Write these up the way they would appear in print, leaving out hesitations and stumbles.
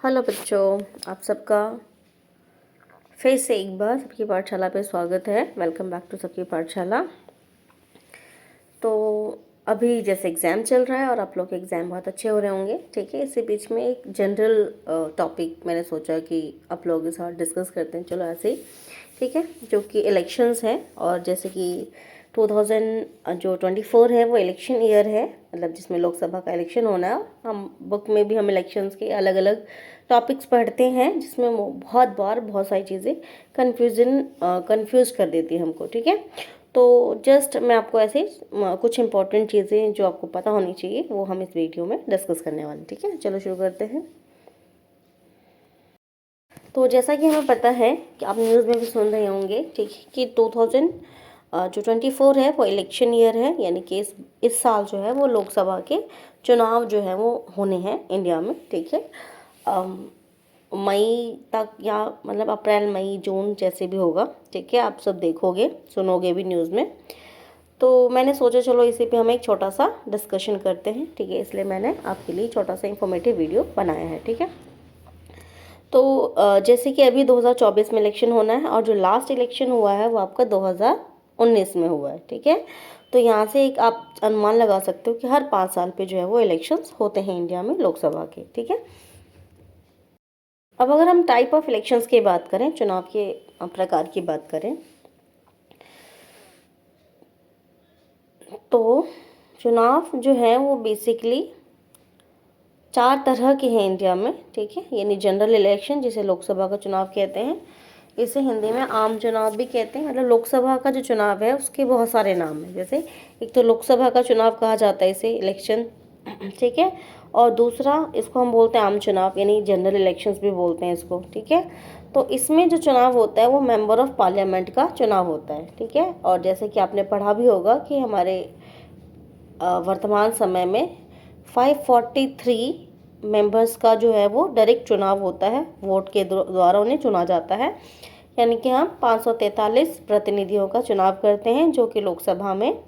Hello बच्चों, आप सबका फिर से एक बार सबकी पाठशाला पे स्वागत है। वेलकम बैक टू सबकी पाठशाला। तो अभी जैसे एग्ज़ाम चल रहा है और आप लोग के एग्ज़ाम बहुत अच्छे हो रहे होंगे, ठीक है। इसी बीच में एक जनरल टॉपिक मैंने सोचा कि आप लोगों के साथ डिस्कस करते हैं। चलो ऐसे ही, ठीक है, जो कि इलेक्शंस हैं। और जैसे कि 2024 है वो इलेक्शन ईयर है, मतलब जिसमें लोकसभा का इलेक्शन होना है। हम बुक में भी हम इलेक्शंस के अलग अलग टॉपिक्स पढ़ते हैं, जिसमें वो बहुत बार बहुत सारी चीज़ें कंफ्यूज कर देती है हमको, ठीक है। तो जस्ट मैं आपको ऐसे कुछ इंपॉर्टेंट चीज़ें जो आपको पता होनी चाहिए वो हम इस वीडियो में डिस्कस करने वाले हैं, ठीक है। चलो शुरू करते हैं। तो जैसा कि हमें पता है कि आप न्यूज़ में भी सुन रहे होंगे, ठीक है, कि 2024 है वो इलेक्शन ईयर है, यानी कि इस साल जो है वो लोकसभा के चुनाव जो है वो होने हैं इंडिया में, ठीक है। मई तक, या मतलब अप्रैल मई जून जैसे भी होगा, ठीक है। आप सब देखोगे सुनोगे भी न्यूज़ में। तो मैंने सोचा चलो इसी पे हम एक छोटा सा डिस्कशन करते हैं, ठीक है। इसलिए मैंने आपके लिए छोटा सा इंफॉर्मेटिव वीडियो बनाया है, ठीक है। तो जैसे कि अभी 2024 में इलेक्शन होना है, और जो लास्ट इलेक्शन हुआ है वो आपका 2019 में हुआ है, ठीक है। तो यहाँ से एक आप अनुमान लगा सकते हो कि हर 5 साल पे जो है वो इलेक्शंस होते हैं इंडिया में लोकसभा के, ठीक है। अब अगर हम टाइप ऑफ इलेक्शंस की बात करें, चुनाव के प्रकार की बात करें, तो चुनाव जो है वो बेसिकली 4 तरह के हैं इंडिया में, ठीक है। यानी जनरल इलेक्शन, जिसे लोकसभा का चुनाव कहते हैं, इसे हिंदी में आम चुनाव भी कहते हैं। मतलब लोकसभा का जो चुनाव है उसके बहुत सारे नाम हैं। जैसे एक तो लोकसभा का चुनाव कहा जाता है इसे, इलेक्शन, ठीक है। और दूसरा इसको हम बोलते हैं आम चुनाव, यानी जनरल इलेक्शंस भी बोलते हैं इसको, ठीक है। तो इसमें जो चुनाव होता है वो मेंबर ऑफ पार्लियामेंट का चुनाव होता है, ठीक है। और जैसे कि आपने पढ़ा भी होगा कि हमारे वर्तमान समय में 543 मेंबर्स का जो है वो डायरेक्ट चुनाव होता है, वोट के द्वारा उन्हें चुना जाता है। यानी कि हम 543 प्रतिनिधियों का चुनाव करते हैं, जो कि लोकसभा में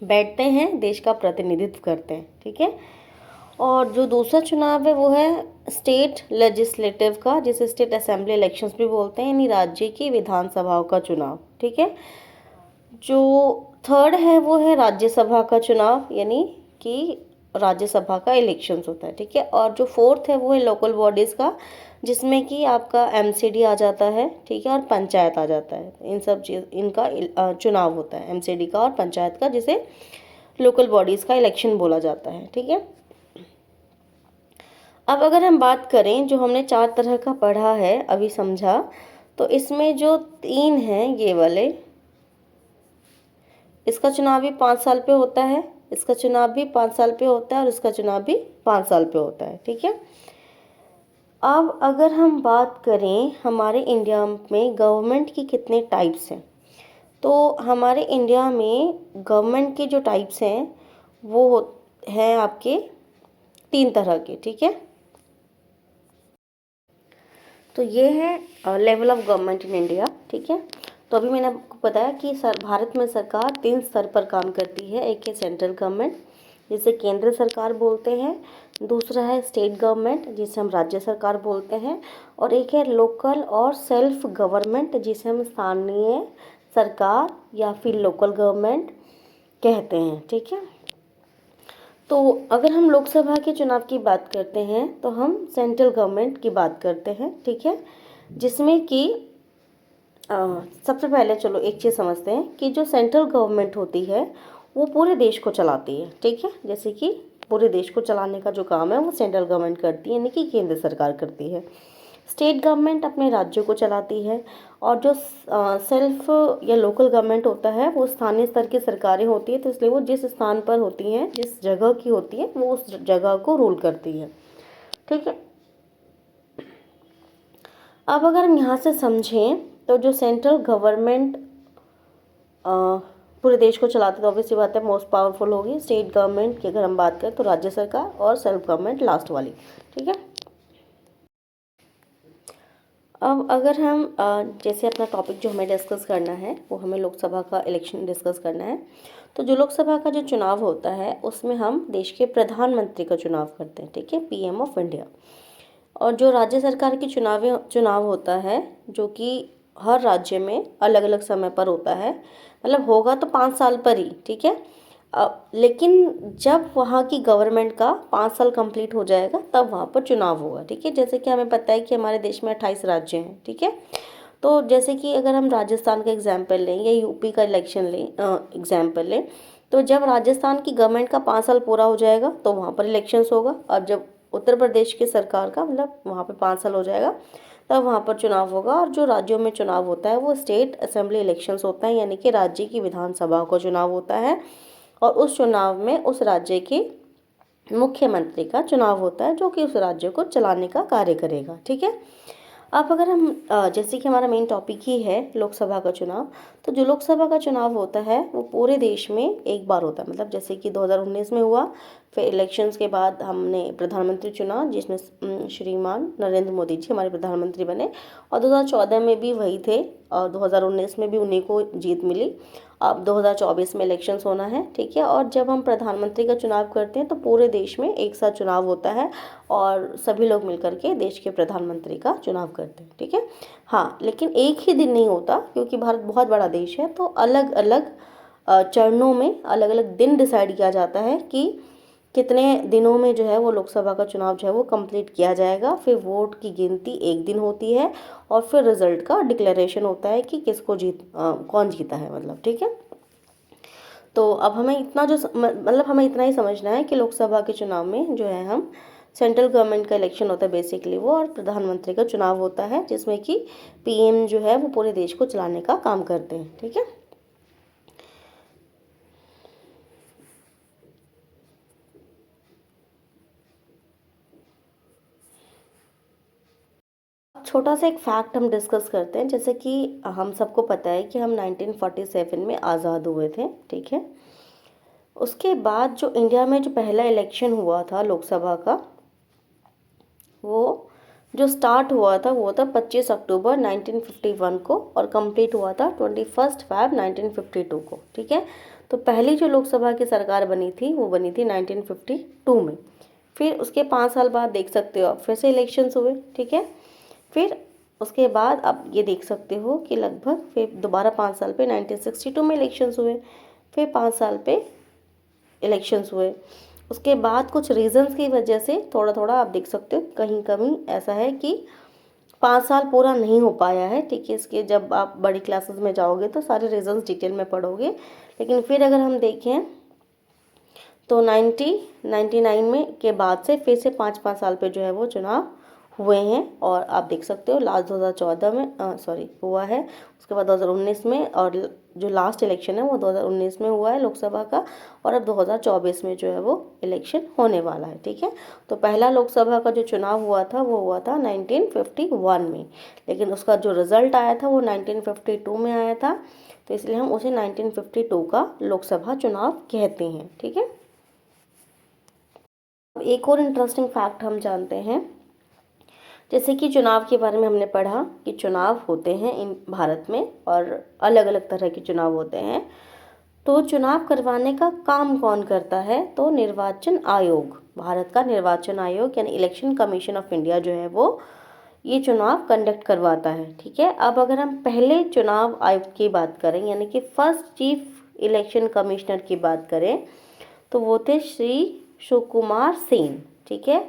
बैठते हैं, देश का प्रतिनिधित्व करते हैं, ठीक है। और जो दूसरा चुनाव है वो है स्टेट लेजिस्लेटिव का, जिसे स्टेट असेंबली इलेक्शंस भी बोलते हैं, यानी राज्य की विधानसभाओं का चुनाव, ठीक है। जो थर्ड है वो है राज्यसभा का चुनाव, यानी कि राज्यसभा का इलेक्शंस होता है, ठीक है। और जो फोर्थ है वो है लोकल बॉडीज़ का, जिसमें कि आपका एमसीडी आ जाता है, ठीक है, और पंचायत आ जाता है। इन सब चीज़ इनका चुनाव होता है, एमसीडी का और पंचायत का, जिसे लोकल बॉडीज़ का इलेक्शन बोला जाता है, ठीक है। अब अगर हम बात करें, जो हमने 4 तरह का पढ़ा है अभी समझा, तो इसमें जो 3 हैं ये वाले, इसका चुनाव भी 5 साल पे होता है, इसका चुनाव भी 5 साल पे होता है, और इसका चुनाव भी 5 साल पे होता है, ठीक है। अब अगर हम बात करें हमारे इंडिया में गवर्नमेंट की कितने टाइप्स हैं, तो हमारे इंडिया में गवर्नमेंट के जो टाइप्स हैं वो हैं आपके 3 तरह के, ठीक है। तो ये है level of government in India, ठीक है। तो अभी मैंने आपको बताया कि भारत में सरकार 3 स्तर पर काम करती है। एक है सेंट्रल गवर्नमेंट, जिसे केंद्र सरकार बोलते हैं। दूसरा है स्टेट गवर्नमेंट, जिसे हम राज्य सरकार बोलते हैं। और एक है लोकल और सेल्फ गवर्नमेंट, जिसे हम स्थानीय सरकार या फिर लोकल गवर्नमेंट कहते हैं, ठीक है। तो अगर हम लोकसभा के चुनाव की बात करते हैं तो हम सेंट्रल गवर्नमेंट की बात करते हैं, ठीक है। जिसमें कि सबसे पहले चलो एक चीज़ समझते हैं कि जो सेंट्रल गवर्नमेंट होती है वो पूरे देश को चलाती है, ठीक है। जैसे कि पूरे देश को चलाने का जो काम है वो सेंट्रल गवर्नमेंट करती है, यानी कि केंद्र सरकार करती है। स्टेट गवर्नमेंट अपने राज्यों को चलाती है। और जो सेल्फ या लोकल गवर्नमेंट होता है वो स्थानीय स्तर की सरकारें होती है, तो इसलिए वो जिस स्थान पर होती हैं, जिस जगह की होती है, वो उस जगह को रूल करती है, ठीक है। अब अगर हम यहाँ से समझें तो जो सेंट्रल गवर्नमेंट पूरे देश को चलाते, तो ऑब्वियसली बात है मोस्ट पावरफुल होगी। स्टेट गवर्नमेंट की अगर हम बात करें तो राज्य सरकार, और सेल्फ गवर्नमेंट लास्ट वाली, ठीक है। अब अगर हम जैसे अपना टॉपिक जो हमें डिस्कस करना है वो हमें लोकसभा का इलेक्शन डिस्कस करना है, तो जो लोकसभा का जो चुनाव होता है उसमें हम देश के प्रधानमंत्री का चुनाव करते हैं, ठीक है, पीएम ऑफ इंडिया। और जो राज्य सरकार की चुनाव होता है, जो कि हर राज्य में अलग अलग समय पर होता है, मतलब होगा तो 5 साल पर ही, ठीक है। लेकिन जब वहाँ की गवर्नमेंट का 5 साल कंप्लीट हो जाएगा तब वहाँ पर चुनाव होगा, ठीक है। जैसे कि हमें पता है कि हमारे देश में 28 राज्य हैं, ठीक है। तो जैसे कि अगर हम राजस्थान का एग्जाम्पल लें या यूपी का इलेक्शन लें, एग्जाम्पल लें, तो जब राजस्थान की गवर्नमेंट का 5 साल पूरा हो जाएगा तो वहाँ पर इलेक्शंस होगा, और जब उत्तर प्रदेश की सरकार का मतलब वहाँ पे 5 साल हो जाएगा तब वहाँ पर चुनाव होगा। और जो राज्यों में चुनाव होता है वो स्टेट असेंबली इलेक्शंस होता है, यानी कि राज्य की विधानसभा का चुनाव होता है, और उस चुनाव में उस राज्य के मुख्यमंत्री का चुनाव होता है, जो कि उस राज्य को चलाने का कार्य करेगा, ठीक है। अब अगर हम जैसे कि हमारा मेन टॉपिक ही है लोकसभा का चुनाव, तो जो लोकसभा का चुनाव होता है वो पूरे देश में एक बार होता है। मतलब जैसे कि 2019 में हुआ, फिर इलेक्शंस के बाद हमने प्रधानमंत्री चुना, जिसमें श्रीमान नरेंद्र मोदी जी हमारे प्रधानमंत्री बने, और 2014 में भी वही थे, और 2019 में भी उन्हीं को जीत मिली। अब 2024 में इलेक्शंस होना है, ठीक है। और जब हम प्रधानमंत्री का चुनाव करते हैं तो पूरे देश में एक साथ चुनाव होता है, और सभी लोग मिलकर के देश के प्रधानमंत्री का चुनाव करते हैं, ठीक है। हाँ, लेकिन एक ही दिन नहीं होता, क्योंकि भारत बहुत बड़ा देश है, तो अलग अलग चरणों में अलग अलग दिन डिसाइड किया जाता है कि कितने दिनों में जो है वो लोकसभा का चुनाव जो है वो कंप्लीट किया जाएगा। फिर वोट की गिनती एक दिन होती है, और फिर रिजल्ट का डिक्लेरेशन होता है कि किसको कौन जीता है, मतलब, ठीक है। तो अब हमें इतना मतलब हमें इतना ही समझना है कि लोकसभा के चुनाव में जो है हम सेंट्रल गवर्नमेंट का इलेक्शन होता है बेसिकली वो, और प्रधानमंत्री का चुनाव होता है, जिसमें कि पीएम जो है वो पूरे देश को चलाने का काम करते हैं, ठीक है। छोटा सा एक फैक्ट हम डिस्कस करते हैं। जैसे कि हम सबको पता है कि हम 1947 में आज़ाद हुए थे, ठीक है। उसके बाद जो इंडिया में जो पहला इलेक्शन हुआ था लोकसभा का, वो जो स्टार्ट हुआ था वो था 25 अक्टूबर 1951 को, और कंप्लीट हुआ था 21 फैब 1952 को, ठीक है। तो पहली जो लोकसभा की सरकार बनी थी वो बनी थी 1952 में। फिर उसके 5 साल बाद देख सकते हो आप फिर से इलेक्शंस हुए, ठीक है। फिर उसके बाद आप ये देख सकते हो कि लगभग फिर दोबारा 5 साल पे 1962 में इलेक्शंस हुए, फिर 5 साल पे इलेक्शंस हुए। उसके बाद कुछ रीजंस की वजह से थोड़ा थोड़ा आप देख सकते हो कहीं कहीं ऐसा है कि 5 साल पूरा नहीं हो पाया है, ठीक है। इसके जब आप बड़ी क्लासेस में जाओगे तो सारे रीजंस डिटेल में पढ़ोगे। लेकिन फिर अगर हम देखें तो 1999 में के बाद से फिर से 5-5 साल पे जो है वो चुनाव हुए हैं, और आप देख सकते हो लास्ट 2014 में हुआ है। उसके बाद 2019 में, और जो लास्ट इलेक्शन है वो 2019 में हुआ है लोकसभा का, और अब 2024 में जो है वो इलेक्शन होने वाला है, ठीक है। तो पहला लोकसभा का जो चुनाव हुआ था वो हुआ था 1951 में, लेकिन उसका जो रिजल्ट आया था वो 1952 में आया था, तो इसलिए हम उसे 1952 का लोकसभा चुनाव कहते हैं, ठीक है। एक और इंटरेस्टिंग फैक्ट हम जानते हैं, जैसे कि चुनाव के बारे में हमने पढ़ा कि चुनाव होते हैं इन भारत में, और अलग अलग तरह के चुनाव होते हैं। तो चुनाव करवाने का काम कौन करता है, तो निर्वाचन आयोग, भारत का निर्वाचन आयोग यानी इलेक्शन कमीशन ऑफ इंडिया जो है वो ये चुनाव कंडक्ट करवाता है, ठीक है। अब अगर हम पहले चुनाव आयुक्त की बात करें, यानी कि फर्स्ट चीफ इलेक्शन कमिश्नर की बात करें, तो वो थे श्री सुकुमार सेन, ठीक है,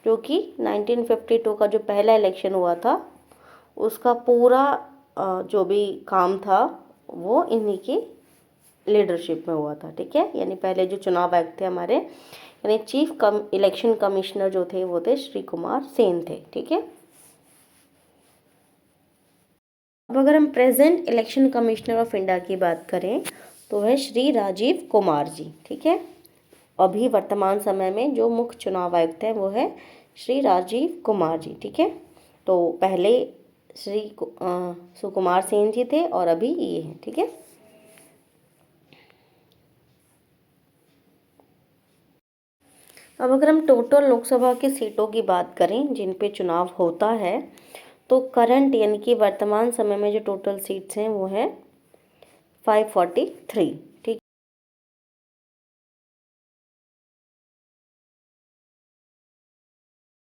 जो कि 1952 का जो पहला इलेक्शन हुआ था उसका पूरा जो भी काम था वो इन्हीं की लीडरशिप में हुआ था, ठीक है। यानी पहले जो चुनाव आयुक्त थे हमारे, यानी इलेक्शन कमिश्नर जो थे वो थे श्री कुमार सेन थे, ठीक है। अब अगर हम present election commissioner of India की बात करें तो वह श्री राजीव कुमार जी, ठीक है। अभी वर्तमान समय में जो मुख्य चुनाव आयुक्त हैं वो है श्री राजीव कुमार जी, ठीक है। तो पहले सुकुमार सेन जी थे और अभी ये हैं, ठीक है। अब अगर हम टोटल लोकसभा की सीटों की बात करें जिन पे चुनाव होता है, तो यानी कि वर्तमान समय में जो टोटल सीट्स हैं वो है 543,